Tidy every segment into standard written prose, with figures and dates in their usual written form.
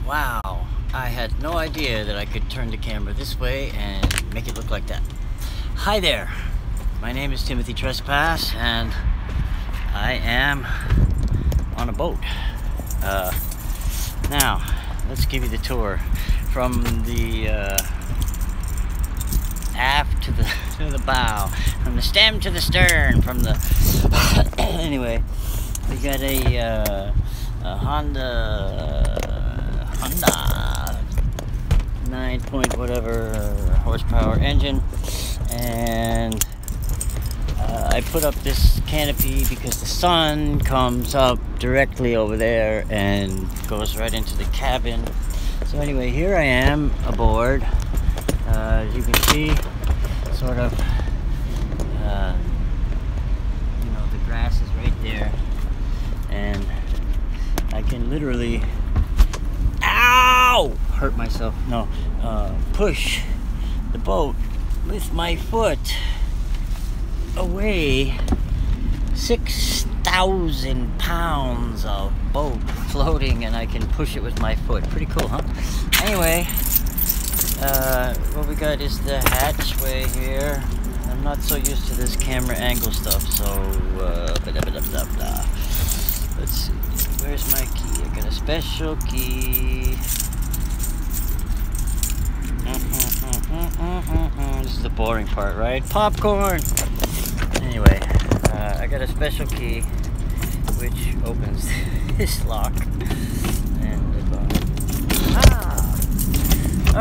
Wow, I had no idea that I could turn the camera this way and make it look like that. Hi there, my name is Timothytrespas and I am on a boat. Now, let's give you the tour from the aft to the bow, from the stem to the stern, from the anyway, we got a Honda 9 point whatever horsepower engine, and I put up this canopy because the sun comes up directly over there and goes right into the cabin. So anyway, here I am aboard. As you can see, sort of, you know, the grass is right there, and I can literally, ow, hurt myself, no, push the boat with my foot away 6,000 pounds of boat floating, and I can push it with my foot. Pretty cool, huh? Anyway, what we got is the hatchway here. I'm not so used to this camera angle stuff, so let's see, where's my key? I got a special key. This is the boring part, right? Popcorn! Anyway, I got a special key which opens this lock. And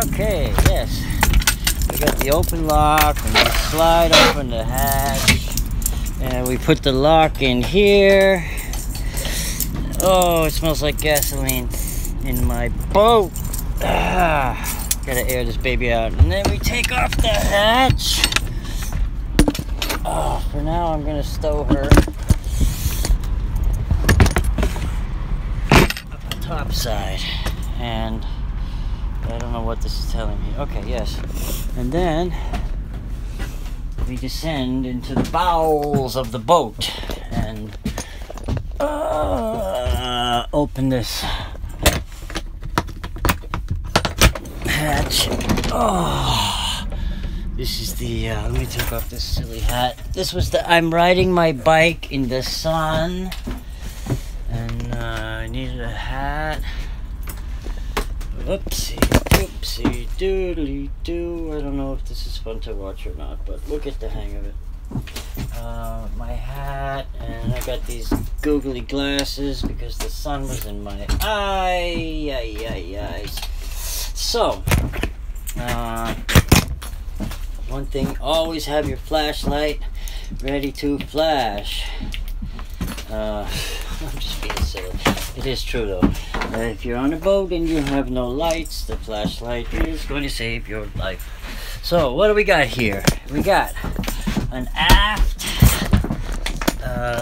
okay, yes. We got the open lock, and we slide open the hatch, and we put the lock in here. Oh, it smells like gasoline in my boat. Gotta air this baby out, and then we take off the hatch. Oh, for now I'm gonna stow her up the top side, and I don't know what this is telling me. Okay, yes. And then we descend into the bowels of the boat and open this hatch. Oh, this is the, let me take off this silly hat. This was the, I'm riding my bike in the sun, and I needed a hat. Oopsie, oopsie, doodly doo. I don't know if this is fun to watch or not, but we'll get the hang of it. My hat, and I got these googly glasses because the sun was in my eyes. So, one thing, always have your flashlight ready to flash. I'm just being silly. It is true though. If you're on a boat and you have no lights, the flashlight is going to save your life. So what do we got here? We got an aft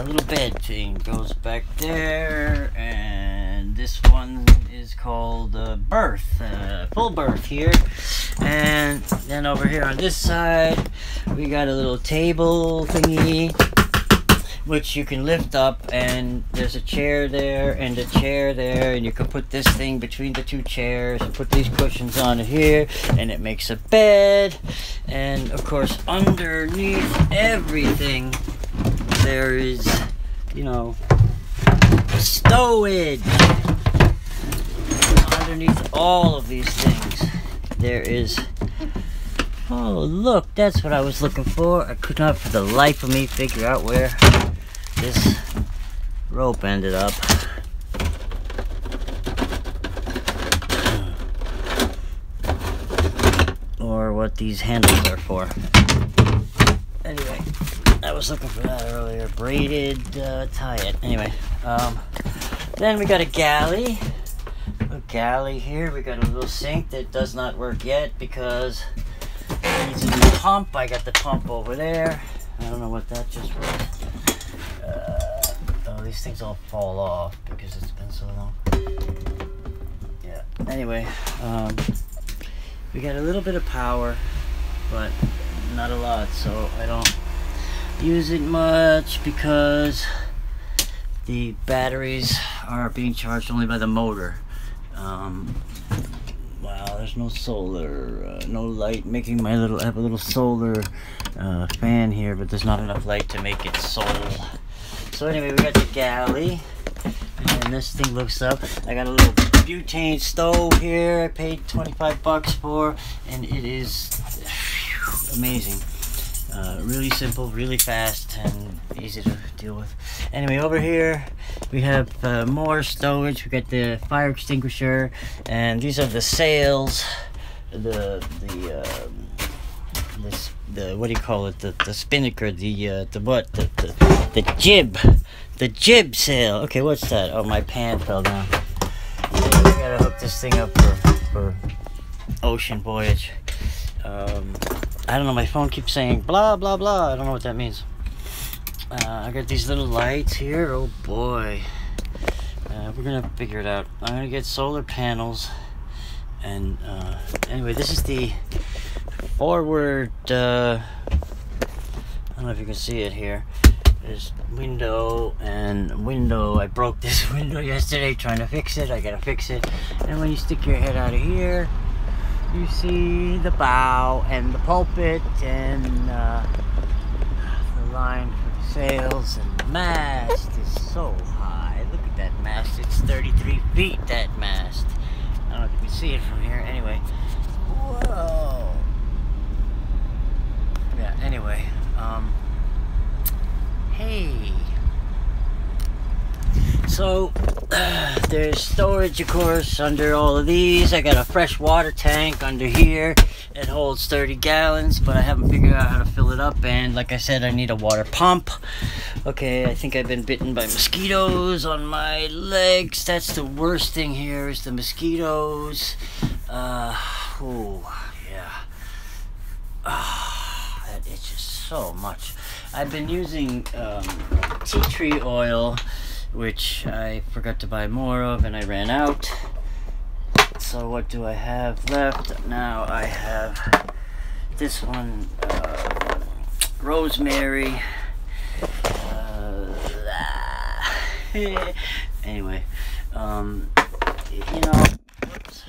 little bed thing, goes back there, and this one is called berth, full berth here. And then over here on this side we got a little table thingy which you can lift up, and there's a chair there and a chair there, and you can put this thing between the two chairs and put these cushions on it here, and it makes a bed. And of course underneath everything there is, you know, stowage. Underneath all of these things there is, oh look, that's what I was looking for. I could not for the life of me figure out where this rope ended up. Or what these handles are for. Anyway, I was looking for that earlier. Braided tie it. Anyway, then we got a galley. A galley here. We got a little sink that does not work yet because it needs a new pump. I got the pump over there. I don't know what that just was. Oh, these things all fall off because it's been so long. Yeah. Anyway, we got a little bit of power, but not a lot, so I don't use it much because the batteries are being charged only by the motor, Wow, there's no solar, no light making my little, I have a little solar fan here, but there's not enough light to make it sol. So anyway, we got the galley, and this thing looks up. I got a little butane stove here I paid 25 bucks for, and it is amazing. Really simple, really fast, and easy to deal with. Anyway, over here we have more stowage. We got the fire extinguisher, and these are the sails. The what do you call it? The spinnaker. The jib sail. Okay, what's that? Oh, my pan fell down. Yeah, I gotta hook this thing up for ocean voyage. I don't know, my phone keeps saying blah blah blah. I don't know what that means. I got these little lights here. Oh boy. We're gonna figure it out. I'm gonna get solar panels, and anyway, this is the forward I don't know if you can see it here. There's window and window. I broke this window yesterday trying to fix it. I gotta fix it. And when you stick your head out of here, you see the bow and the pulpit and the line for the sails, and the mast is so high. Look at that mast. It's 33 feet, that mast. I don't know if you can see it from here. Anyway. Whoa. Yeah, anyway. Hey. So, there's storage, of course, under all of these. I got a fresh water tank under here. It holds 30 gallons, but I haven't figured out how to fill it up. And like I said, I need a water pump. Okay, I think I've been bitten by mosquitoes on my legs. That's the worst thing here, is the mosquitoes. Oh, yeah. That itches so much. I've been using tea tree oil, which I forgot to buy more of, and I ran out. So what do I have left? Now I have this one, rosemary. Anyway, you know, whoops.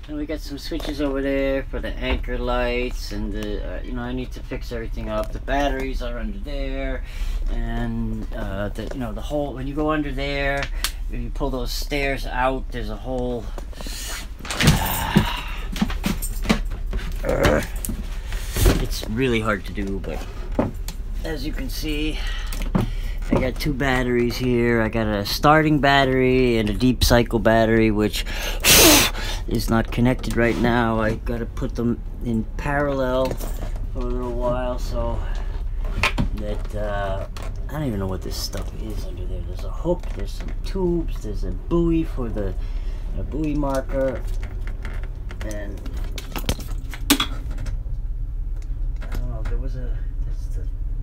And we got some switches over there for the anchor lights, and the you know, I need to fix everything up. The batteries are under there, and you know, the hole, when you go under there, when you pull those stairs out, there's a hole. It's really hard to do, but as you can see, I got two batteries here. I got a starting battery and a deep cycle battery, which is not connected right now. I gotta put them in parallel for a little while, so that I don't even know what this stuff is under there. There's a hook, there's some tubes, there's a buoy for a buoy marker, and I don't know, that's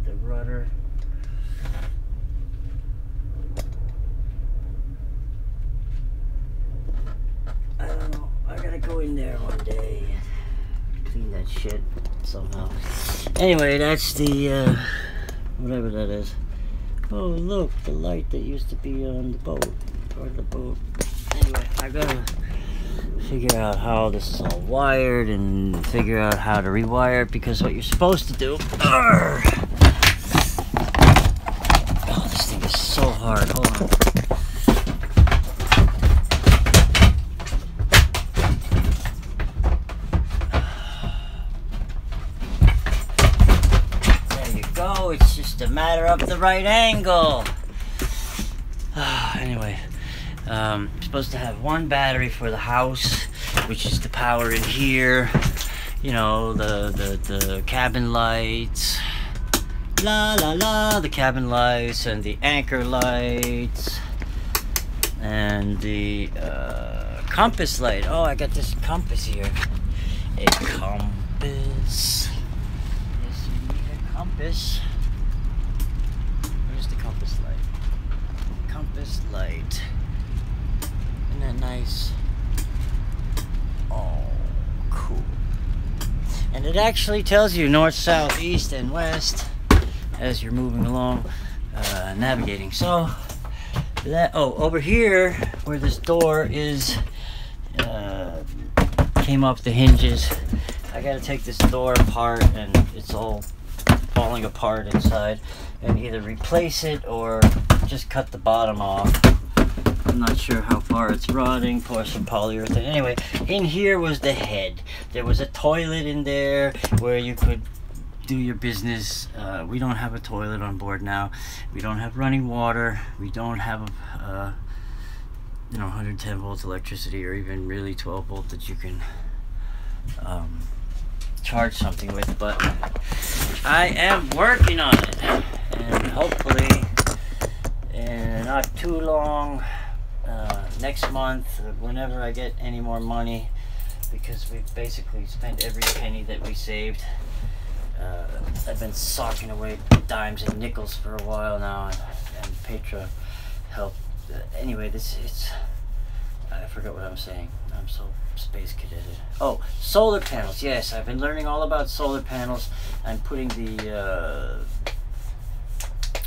the rudder. I don't know, I gotta go in there one day and clean that shit somehow. Anyway, that's the whatever that is. Oh look, the light that used to be on the boat, part of the boat. Anyway, I gotta figure out how this is all wired and figure out how to rewire it, because what you're supposed to do. Oh, this thing is so hard. Hold on. There you go. It's just a matter of the right angle. Anyway. Supposed to have one battery for the house, which is the power in here, you know, the cabin lights, la la la, the cabin lights and the anchor lights and the compass light. Oh, I got this compass here. A compass. Yes, you need a compass. Where's the compass light? Compass light. Isn't that nice? Oh, cool. And it actually tells you north, south, east, and west as you're moving along, navigating. So that, oh, over here where this door is, came off the hinges. I gotta take this door apart, and it's all falling apart inside, and either replace it or just cut the bottom off. I'm not sure how far it's rotting. Pour some polyurethane. Anyway, in here was the head. There was a toilet in there where you could do your business. We don't have a toilet on board now. We don't have running water. We don't have 110 volts electricity, or even really 12 volt that you can charge something with. But I am working on it, and hopefully in not too long, next month, whenever I get any more money, because we've basically spent every penny that we saved. I've been socking away dimes and nickels for a while now, and Petra helped. Anyway, I forgot what I'm saying. I'm so space cadeted. Oh, solar panels. Yes, I've been learning all about solar panels. I'm putting the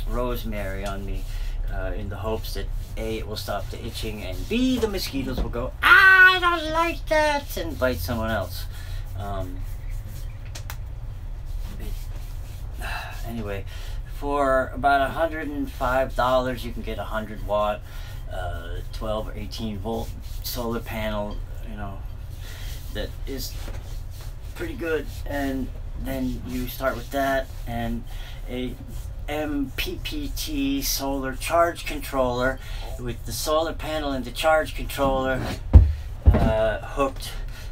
rosemary on me in the hopes that A, it will stop the itching, and B, the mosquitoes will go, I don't like that, and bite someone else. Anyway, for about $105 you can get a 100 watt 12 or 18 volt solar panel, that is pretty good. And then you start with that and a MPPT solar charge controller with the solar panel and the charge controller hooked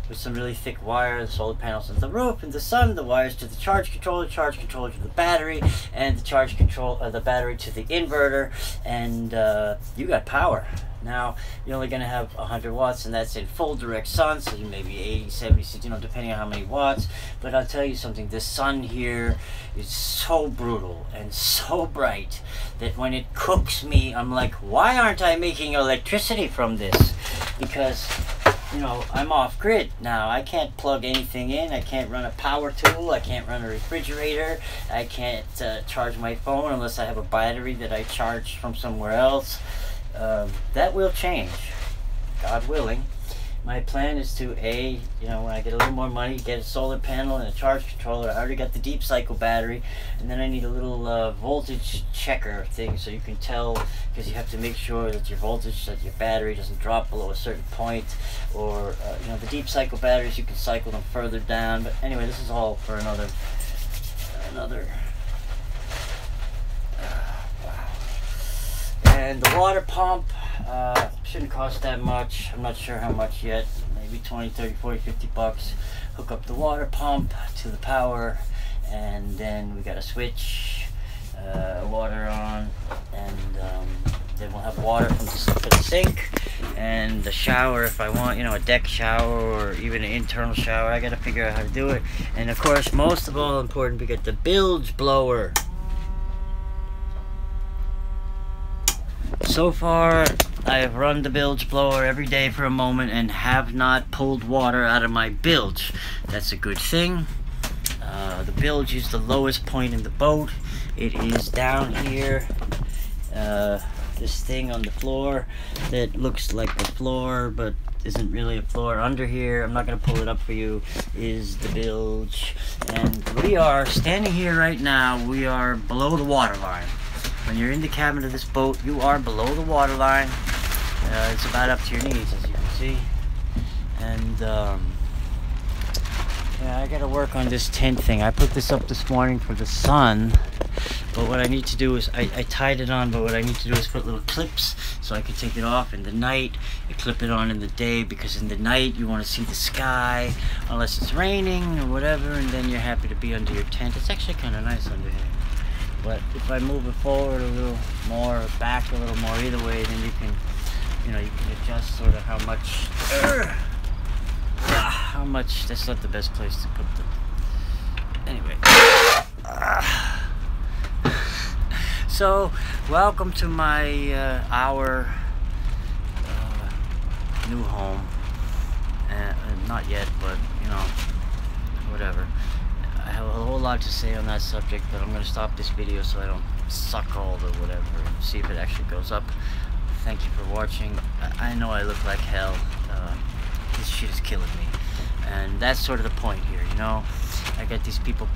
with some really thick wire. The solar panels to the roof, and the sun, the wires to the charge controller to the battery, and the charge control the battery to the inverter, and you got power. Now you're only going to have 100 watts, and that's in full direct sun, so you may be 80, 70, 60, depending on how many watts. But I'll tell you something, the sun here is so brutal and so bright that when it cooks me, I'm like, why aren't I making electricity from this? Because I'm off grid now. I can't plug anything in. I can't run a power tool. I can't run a refrigerator. I can't charge my phone unless I have a battery that I charge from somewhere else. That will change, God willing. My plan is to when I get a little more money, get a solar panel and a charge controller. I already got the deep cycle battery, and then I need a little voltage checker thing, so you can tell, because you have to make sure that your voltage, that your battery doesn't drop below a certain point, or the deep cycle batteries, you can cycle them further down. But anyway, this is all for another and the water pump shouldn't cost that much. I'm not sure how much yet. Maybe 20, 30, 40, 50 bucks. Hook up the water pump to the power, and then we got to switch water on, and then we'll have water from the sink and the shower if I want, a deck shower or even an internal shower. I got to figure out how to do it. And of course, most of all important, we got the bilge blower. So far, I have run the bilge blower every day for a moment and have not pulled water out of my bilge. That's a good thing. The bilge is the lowest point in the boat. It is down here. This thing on the floor that looks like the floor but isn't really a floor. Under here, I'm not going to pull it up for you, is the bilge. And we are standing here right now. We are below the water line. When you're in the cabin of this boat, you are below the water line. It's about up to your knees, as you can see. And yeah, I gotta work on this tent thing. I put this up this morning for the sun, but what I need to do is, I tied it on, but what I need to do is put little clips so I can take it off in the night and clip it on in the day, because in the night you want to see the sky unless it's raining or whatever, and then you're happy to be under your tent. It's actually kind of nice under here. But if I move it forward a little more, or back a little more, either way, then you can, you can adjust sort of how much, that's not the best place to put the, anyway. So, welcome to my, our new home. Not yet, but, whatever. I have a whole lot to say on that subject, but I'm going to stop this video so I don't suck all the whatever and see if it actually goes up. Thank you for watching. I know I look like hell. shit is killing me. And that's sort of the point here, you know. I got these people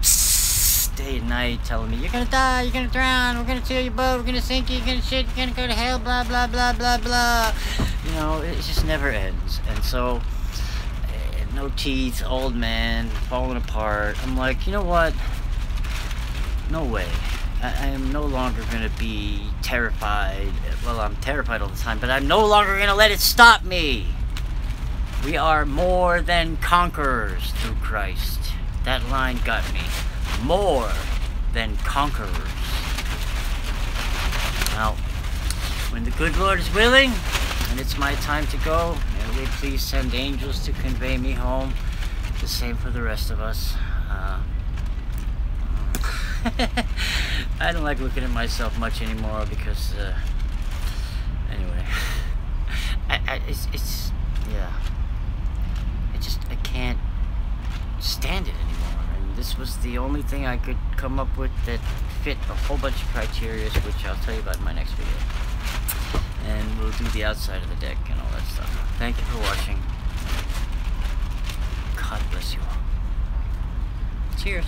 day and night telling me, you're gonna die, you're gonna drown, we're gonna steal your boat, we're gonna sink you, you're gonna shit, you're gonna go to hell, blah blah blah blah blah. You know, it just never ends. And so, no teeth, old man, falling apart. I'm like, you know what? No way. I am no longer gonna be terrified. Well, I'm terrified all the time, but I'm no longer gonna let it stop me. We are more than conquerors through Christ. That line got me. More than conquerors. Now, when the good Lord is willing, and it's my time to go, may we please send angels to convey me home. The same for the rest of us. I don't like looking at myself much anymore because, anyway, it's yeah. I can't stand it anymore. And this was the only thing I could come up with that fit a whole bunch of criteria, which I'll tell you about in my next video. And we'll do the outside of the deck and all that stuff. Thank you for watching. God bless you all. Cheers.